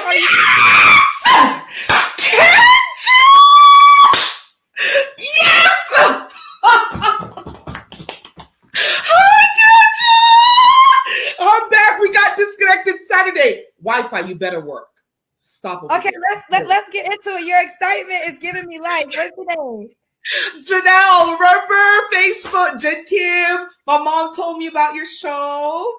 Are you? Yes! Kendra! Yes! Hi, Kendra! I'm back. We got disconnected Saturday. Wi-Fi, you better work. Stop over Okay, there. let's get into it. Your excitement is giving me life. What's today? Janelle, remember Facebook? Jen Kim. My mom told me about your show.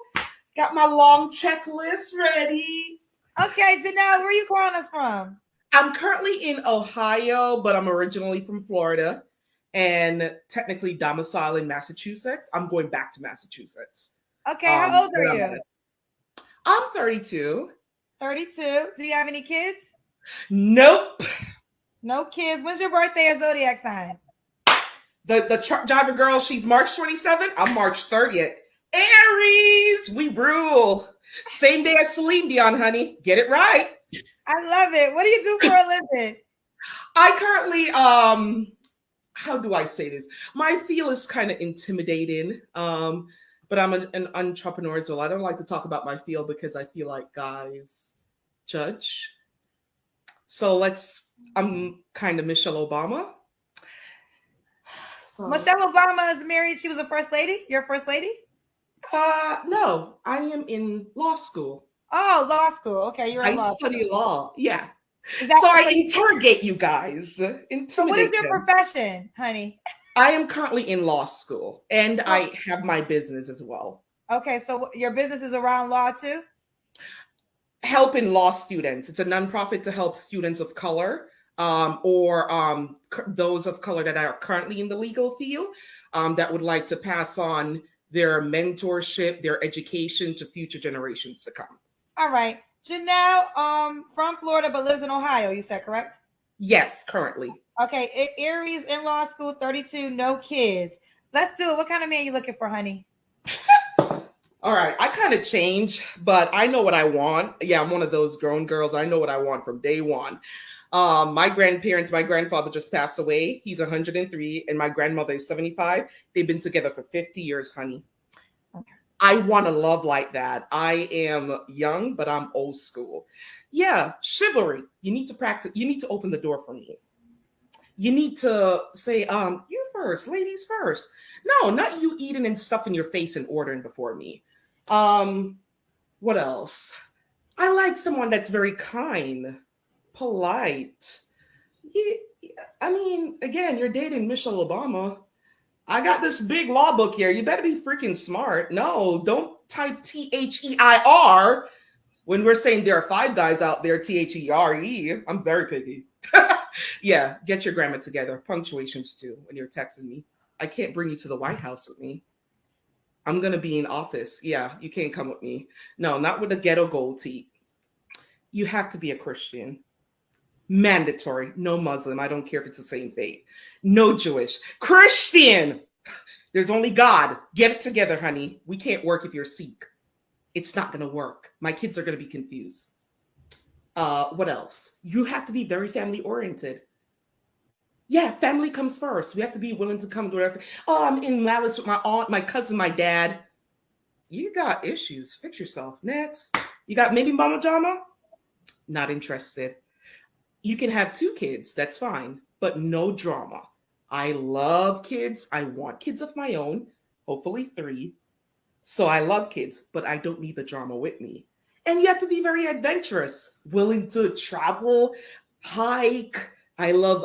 Got my long checklist ready. Okay, Janelle, where are you calling us from? I'm currently in Ohio, but I'm originally from Florida and technically domiciled in Massachusetts. I'm going back to Massachusetts. Okay, how old are When I'm you? at. I'm 32. 32. Do you have any kids? Nope. No kids. When's your birthday or zodiac sign? The truck driver girl, she's March 27th. I'm March 30th. Aries, we rule. Same day as Celine Dion, honey. Get it right. I love it. What do you do for a living? I currently how do I say this? My feel is kind of intimidating. But I'm an entrepreneur as well. I don't like to talk about my field because I feel like guys judge. So I'm kind of Michelle Obama. So Michelle Obama is married. She was a first lady. Your first lady? no, I am in law school. Oh, law school. Okay, you're in I law study school. law. Yeah. Is that So I so? interrogate you guys, So, what is intimidate your them. profession, honey? I am currently in law school and Oh, I have my business as well. okay, so your business is around law too? Helping law students. It's a nonprofit to help students of color or those of color that are currently in the legal field that would like to pass on their mentorship, their education to future generations to come. All right. Janelle, from Florida but lives in Ohio, you said, correct? Yes, currently. Okay, Aries in law school, 32, no kids. Let's do it. What kind of man you looking for, honey? All right, I kind of change, but I know what I want. Yeah, I'm one of those grown girls. I know what I want from day one. My grandfather just passed away. He's 103, and my grandmother is 75. They've been together for 50 years, honey. Okay. I want a love like that. I am young, but I'm old school. Yeah, chivalry. You need to practice. You need to open the door for me. You need to say, you first, ladies first. No, not you eating and stuffing your face and ordering before me. Um, what else? I like someone that's very kind, polite. I mean, again, you're dating Michelle Obama. I got this big law book here. You better be freaking smart. No, don't type THEIR when we're saying there are five guys out there, THERE. I'm very picky. Yeah, get your grammar together. Punctuations too when you're texting me. I can't bring you to the White House with me. I'm gonna be in office. Yeah, you can't come with me. No, not with a ghetto gold teeth. You have to be a Christian. Mandatory. No Muslim. I don't care if it's the same faith. No Jewish. Christian. There's only God. Get it together, honey. We can't work if you're Sikh. It's not gonna work. My kids are gonna be confused. What else? You have to be very family oriented. Yeah, family comes first. We have to be willing to come to whatever. Oh, I'm in malice with my aunt, my cousin, my dad. You got issues. Fix yourself. Next. You got maybe mama drama? Not interested. You can have two kids. That's fine. But no drama. I love kids. I want kids of my own. Hopefully three. So I love kids, but I don't need the drama with me. And you have to be very adventurous, willing to travel, hike. I love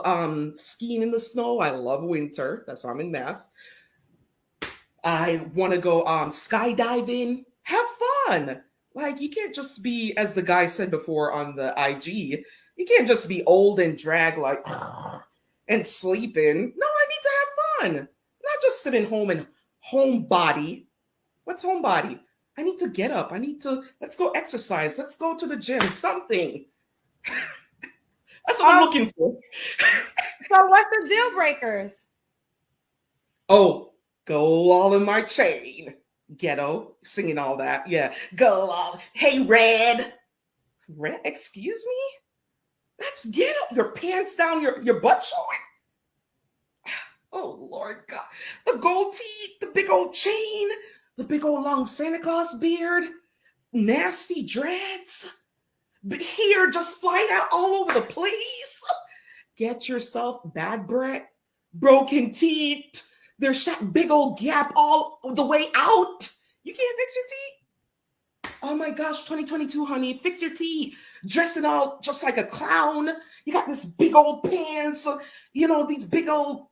skiing in the snow. I love winter. That's why I'm in Mass. I want to go skydiving. Have fun. Like you can't just be, as the guy said before on the IG, you can't just be old and drag like and sleeping. No, I need to have fun. Not just sitting home and homebody. What's homebody? I need to get up. Let's go exercise. Let's go to the gym. Something. That's what I'm looking for. So what's the deal breakers? Oh, go all in my chain. Ghetto, singing all that. Yeah. Go all. Hey, Red. Red, excuse me? That's ghetto. Your pants down, your butt showing. Oh, Lord God. The gold teeth, the big old chain, the big old long Santa Claus beard, nasty dreads. Here, just flying out all over the place. Get yourself bad breath, broken teeth. There's that big old gap all the way out. You can't fix your teeth. Oh my gosh, 2022, honey, fix your teeth. Dressing out just like a clown. You got this big old pants, these big old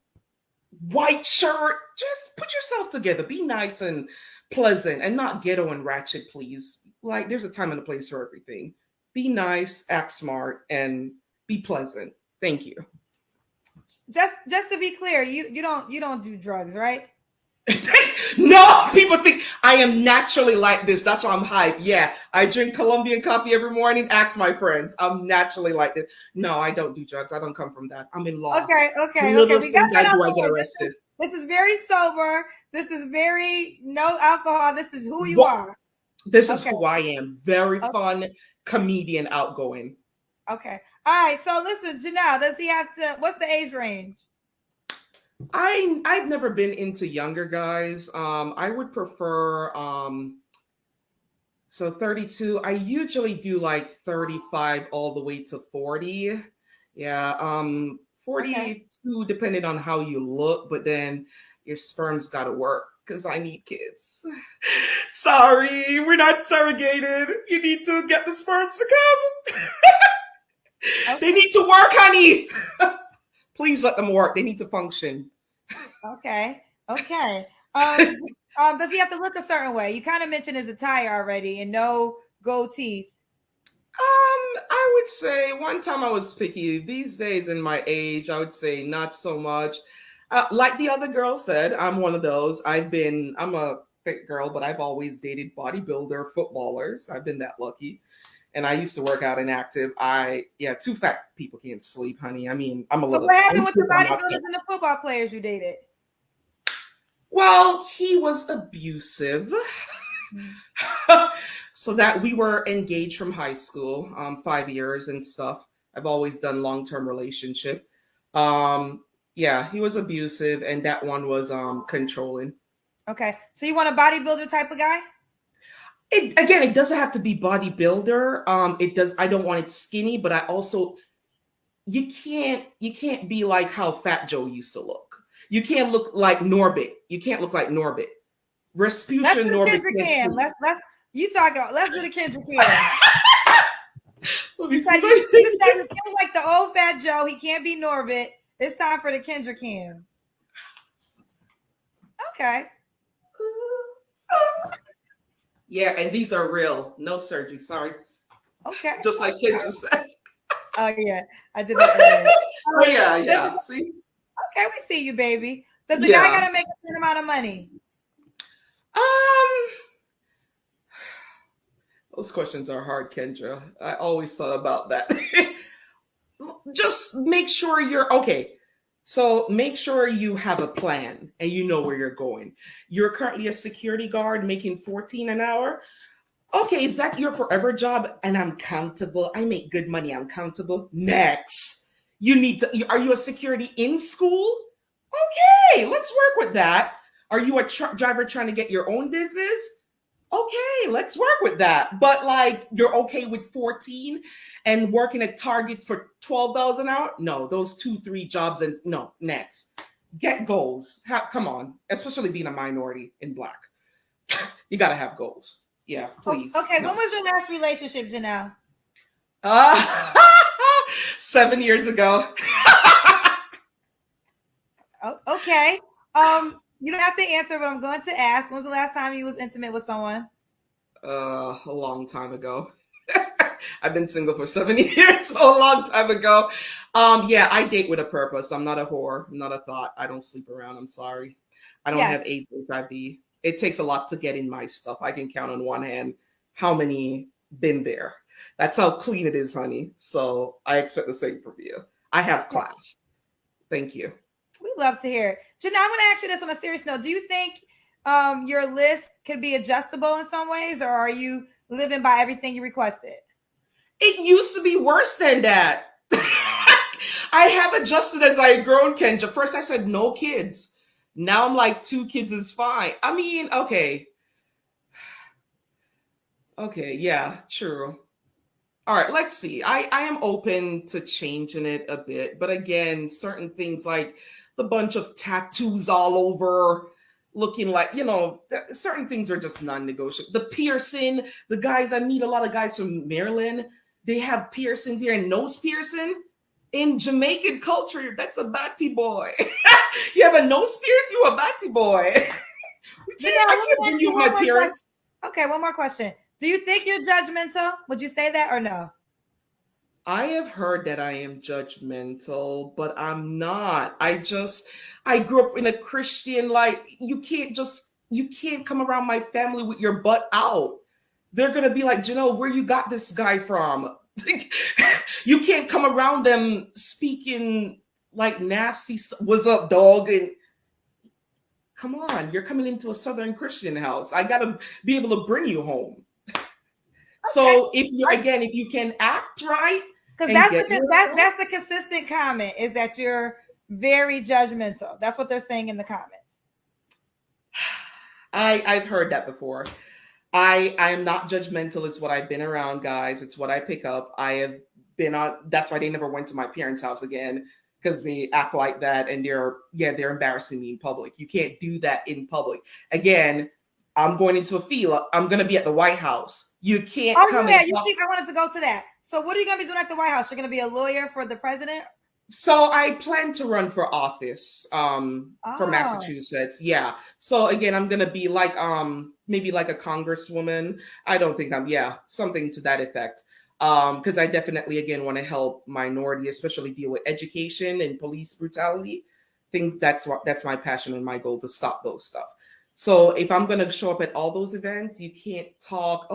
white shirt. Just put yourself together. Be nice and pleasant and not ghetto and ratchet, please. Like, there's a time and a place for everything. Be nice, act smart, and be pleasant. Thank you. Just to be clear, you don't do drugs, right? No, people think I am naturally like this. That's why I'm hype. Yeah, I drink Colombian coffee every morning. Ask my friends. I'm naturally like this. No, I don't do drugs. I don't come from that. I'm in law. Okay. We got that I get arrested. This is very sober. This is very no alcohol. This is who you are. This is who I am. Very fun, comedian, outgoing. Okay. All right. So listen, Janelle, does he have to? What's the age range? I've never been into younger guys. I would prefer so 32. I usually do like 35 all the way to 40. Yeah, 42 depending on how you look, but then your sperm's got to work because I need kids. Sorry, we're not surrogated. You need to get the sperms to come. They need to work, honey. Please let them work. They need to function. Okay. Does he have to look a certain way? You kind of mentioned his attire already and no gold teeth. I would say one time I was picky. These days in my age, I would say not so much. Like the other girl said, I'm one of those. I'm a fit girl, but I've always dated bodybuilder footballers. I've been that lucky. And I used to work out in active. Two fat people can't sleep, honey. I mean, I'm a little. So what happened with the bodybuilders and the football players you dated? Well, he was abusive. So that we were engaged from high school, 5 years and stuff. I've always done long-term relationship. He was abusive, and that one was controlling. Okay. So you want a bodybuilder type of guy? It doesn't have to be bodybuilder. I don't want it skinny, but I also, you can't be like how Fat Joe used to look. You can't look like Norbit. You can't look like Norbit. Rasputia Norbit. Let's do the Kendrick Cam. Let me you see. said like the old Fat Joe. He can't be Norbit. It's time for the Kendrick Cam. Okay. Yeah, and these are real. No surgery. Sorry. Okay. Just like Kendra said. Oh, yeah. I did that earlier. Yeah. See? Okay, we see you, baby. Does the guy got to make a certain amount of money? Those questions are hard, Kendra. I always thought about that. Just make sure you're okay. So make sure you have a plan and you know where you're going. You're currently a security guard making $14 an hour. Okay, is that your forever job? And I'm countable. I make good money. I'm countable. Next. Are you a security in school? Okay, let's work with that. Are you a truck driver trying to get your own business? Okay, let's work with that. But like, you're okay with 14 and working at Target for $12 an hour? No, those 2-3 jobs and no, next. Get goals. Come on, especially being a minority in Black. You got to have goals. Yeah, please. Okay, no. When was your last relationship, Janelle? 7 years ago. Okay. You don't have to answer, but I'm going to ask. When was the last time you was intimate with someone? A long time ago. I've been single for 7 years, so a long time ago. I date with a purpose. I'm not a whore. I'm not a thought. I don't sleep around. I'm sorry. I don't have AIDS, HIV. It takes a lot to get in my stuff. I can count on one hand how many been there. That's how clean it is, honey. So I expect the same from you. I have class. Thank you. We love to hear it. Janelle, I'm going to ask you this on a serious note. Do you think your list could be adjustable in some ways, or are you living by everything you requested? It used to be worse than that. I have adjusted as I've grown, Kendra. First, I said no kids. Now I'm like 2 kids is fine. I mean, okay. Okay, yeah, true. All right, let's see. I am open to changing it a bit, but again, certain things like the bunch of tattoos all over, looking like, certain things are just non-negotiable. The piercing, the guys, I meet a lot of guys from Maryland, they have piercings here and nose piercing. In Jamaican culture, that's a batty boy. You have a nose pierce, you a batty boy. I can't bring you my parents. Okay, one more question. Do you think you're judgmental? Would you say that or no? I have heard that I am judgmental, but I'm not. I grew up in a Christian, like, you can't come around my family with your butt out. They're going to be like, Janelle, where you got this guy from? You can't come around them speaking like nasty, what's up, dog? And come on, you're coming into a Southern Christian house. I got to be able to bring you home. Okay. So if you can act right, because that's the consistent comment, is that you're very judgmental. That's what they're saying in the comments. I've heard that before. I am not judgmental. It's what I've been around, guys. It's what I pick up. I have been on. That's why they never went to my parents' house again, because they act like that and they're embarrassing me in public. You can't do that in public. Again, I'm going into a field. I'm going to be at the White House. You can't come. Yeah, you think I wanted to go to that. So what are you going to be doing at the White House? You're going to be a lawyer for the president? So I plan to run for office for Massachusetts. Yeah. So again, I'm going to be like maybe like a congresswoman. I don't think something to that effect. Because I definitely, again, want to help minority, especially deal with education and police brutality. Things that's my passion and my goal, to stop those stuff. So if I'm going to show up at all those events, you can't talk,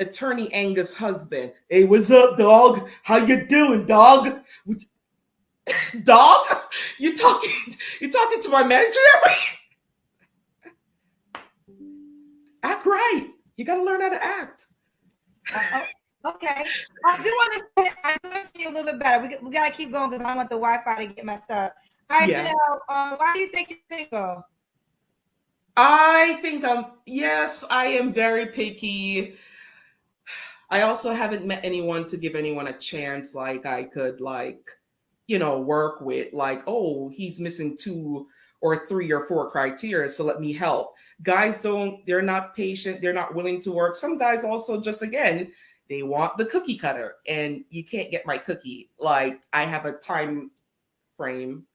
Attorney Angus' husband. Hey, what's up, dog? How you doing, dog? Dog? You talking to my manager that way? Act right. You got to learn how to act. Okay. I do want to see you a little bit better. We got to keep going because I don't want the Wi-Fi to get messed up. All right, why do you think you're single? I think I am very picky. I also haven't met anyone to give anyone a chance like I could work with, like, oh, he's missing 2 or 3 or 4 criteria, so let me help. Guys they're not patient, they're not willing to work. Some guys also just, again, they want the cookie cutter, and you can't get my cookie. Like, I have a time frame.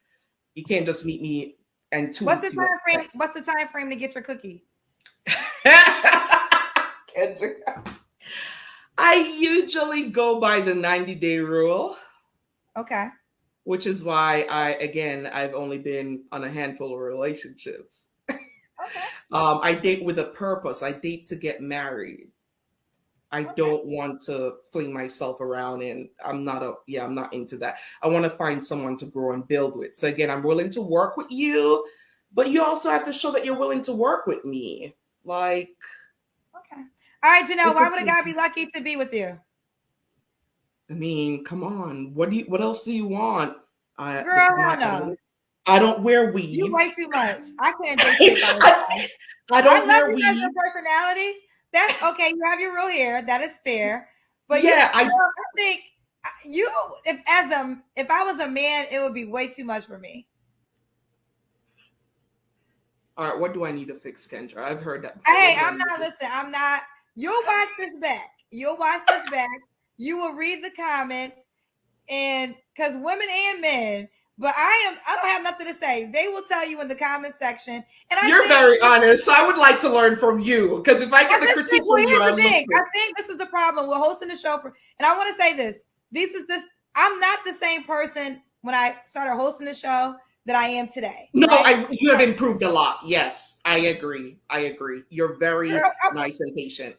You can't just meet me and 2 What's the time frame? What's the time frame to get your cookie? I usually go by the 90-day rule. Okay. Which is why I've only been on a handful of relationships. Okay. I date with a purpose. I date to get married. I don't want to fling myself around, and I'm not into that. I want to find someone to grow and build with. So again, I'm willing to work with you, but you also have to show that you're willing to work with me. Like, okay. All right, Janelle, why would a guy be lucky to be with you? I mean, come on. What else do you want? Girl, I know. I don't wear weave. You way too much. I can't date you. I don't wear weave. Your personality. That's okay. You have your real hair. That is fair. But I think if I was a man, it would be way too much for me. All right, what do I need to fix, Kendra? I've heard that before. Hey, I'm not. You'll watch this back. You will read the comments, and because women and men, but I don't have nothing to say. They will tell you in the comment section. And you're very honest. So I would like to learn from you, because if I get the critique from you, I think this is the problem. We're hosting the show and I want to say this. I'm not the same person when I started hosting the show that I am today. No, right? You have improved a lot. Yes, I agree. You're very nice and patient.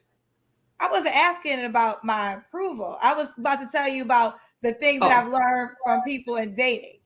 I wasn't asking about my approval. I was about to tell you about the things that I've learned from people in dating.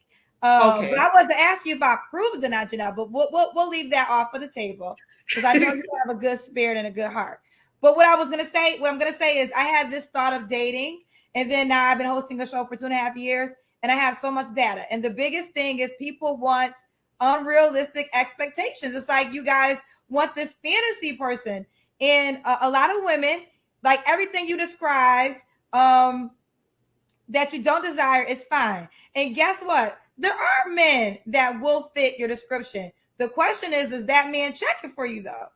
Okay. But I wasn't asking you about approvals or not, Janelle, but we'll leave that off of the table, because I know you have a good spirit and a good heart. But what I'm going to say is I had this thought of dating, and then now I've been hosting a show for 2.5 years, and I have so much data. And the biggest thing is people want unrealistic expectations. It's like you guys want this fantasy person. And a lot of women, like everything you described, that you don't desire is fine. And guess what? There are men that will fit your description. The question is that man checking for you though?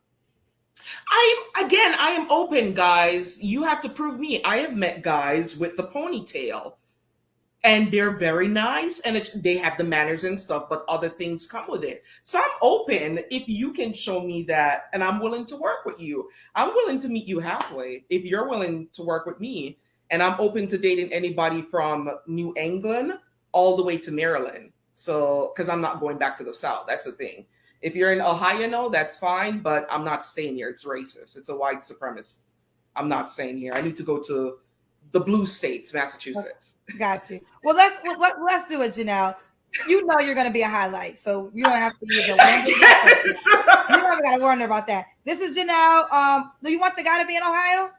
I am open, guys. You have to prove me. I have met guys with the ponytail, and they're very nice, and they have the manners and stuff, but other things come with it. So I'm open if you can show me that, and I'm willing to work with you. I'm willing to meet you halfway if you're willing to work with me, and I'm open to dating anybody from New England all the way to Maryland. So, because I'm not going back to the South. That's the thing. If you're in Ohio, no, that's fine, but I'm not staying here. It's racist. It's a white supremacist. I'm not staying here. I need to go to the blue states, Massachusetts. Got you. Well, let's do it, Janelle. You know you're going to be a highlight, so you don't have to even wonder. You never got to wonder about that. This is Janelle. Do you want the guy to be in Ohio?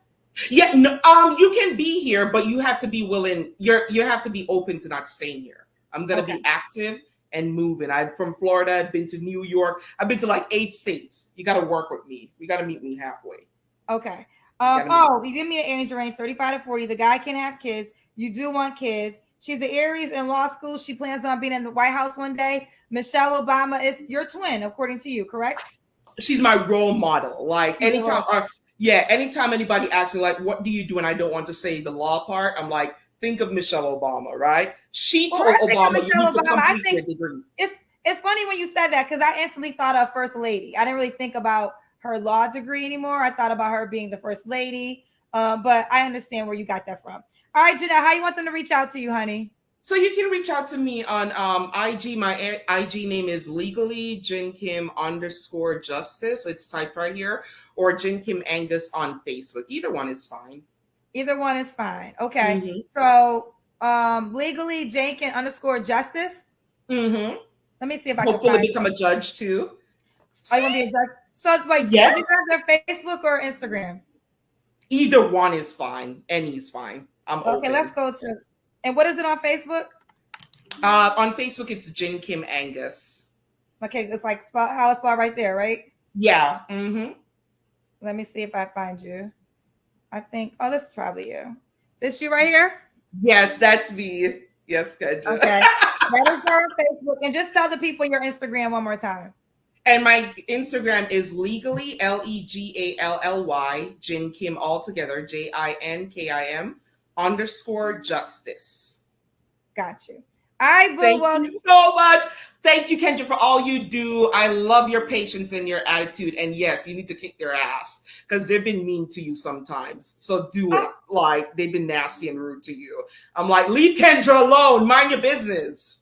Yeah, no, you can be here, but you have to be willing. You have to be open to not staying here. I'm going to be active and moving. I'm from Florida. I've been to New York. I've been to like 8 states. You got to work with me. You got to meet me halfway. Okay. You give me an age range 35 to 40. The guy can have kids. You do want kids. She's an Aries in law school. She plans on being in the White House one day. Michelle Obama is your twin, according to you, correct? She's my role model. Like anytime anybody asks me like, what do you do? And I don't want to say the law part. I'm like, think of Michelle Obama, right? She told Obama you need to complete your degree. It's funny when you said that because I instantly thought of First Lady. I didn't really think about her law degree anymore. I thought about her being the First Lady, but I understand where you got that from. All right, Janelle, how you want them to reach out to you, honey? So you can reach out to me on IG. My IG name is legally Jin Kim _justice. It's typed right here, or Jin Kim Angus on Facebook. Either one is fine. Either one is fine. Okay. Mm-hmm. So legally Jin Kim _justice. Mm-hmm. Let me see if I can hopefully become a judge too. Are you gonna be a judge? So wait, do you have their Facebook or Instagram? Either one is fine. Any is fine. I'm okay. Open. Let's go to. And what is it on Facebook? On Facebook, it's Jin Kim Angus. Okay, it's like how it's spelled right there, right? Yeah. Mm-hmm. Let me see if I find you. I think. Oh, this is probably you. This you right here? Yes, that's me. Yes, Kendra. Okay, that is her on Facebook. And just tell the people your Instagram one more time. And my Instagram is legally LEGALLY Jin Kim all together JINKIM _justice. Got you. Thank you so much. Thank you, Kendra, for all you do. I love your patience and your attitude. And yes, you need to kick their ass because they've been mean to you sometimes. So do it. Like they've been nasty and rude to you. I'm like, leave Kendra alone. Mind your business.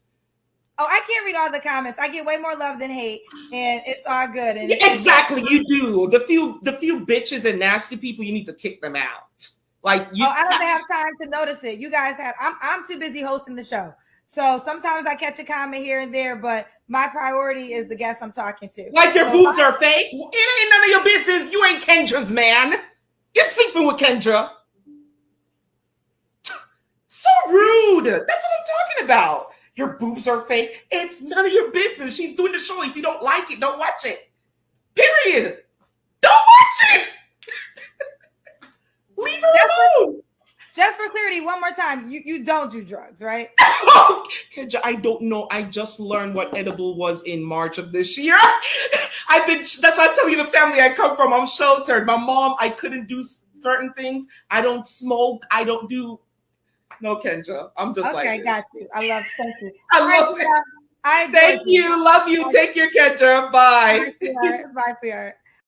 Oh, I can't read all the comments. I get way more love than hate, and it's all good. And yeah, exactly, you do. The few bitches and nasty people, you need to kick them out. Like you. I don't have time to notice it. You guys have. I'm too busy hosting the show, so sometimes I catch a comment here and there. But my priority is the guest I'm talking to. Like your boobs are fake. It ain't none of your business. You ain't Kendra's man. You're sleeping with Kendra. So rude. That's what I'm talking about. Your boobs are fake. It's none of your business. She's doing the show. If you don't like it, don't watch it. Period. Don't watch it. Leave her alone. Just for clarity, one more time. You don't do drugs, right? Kendra, I don't know. I just learned what edible was in March of this year. That's why I tell you the family I come from. I'm sheltered. My mom, I couldn't do certain things. I don't smoke. I don't do. No, Kendra. I'm just like this. Okay, got you. Thank you. I love it. Thank you. Love you. Take care, Kendra. Bye. Bye, sweetheart.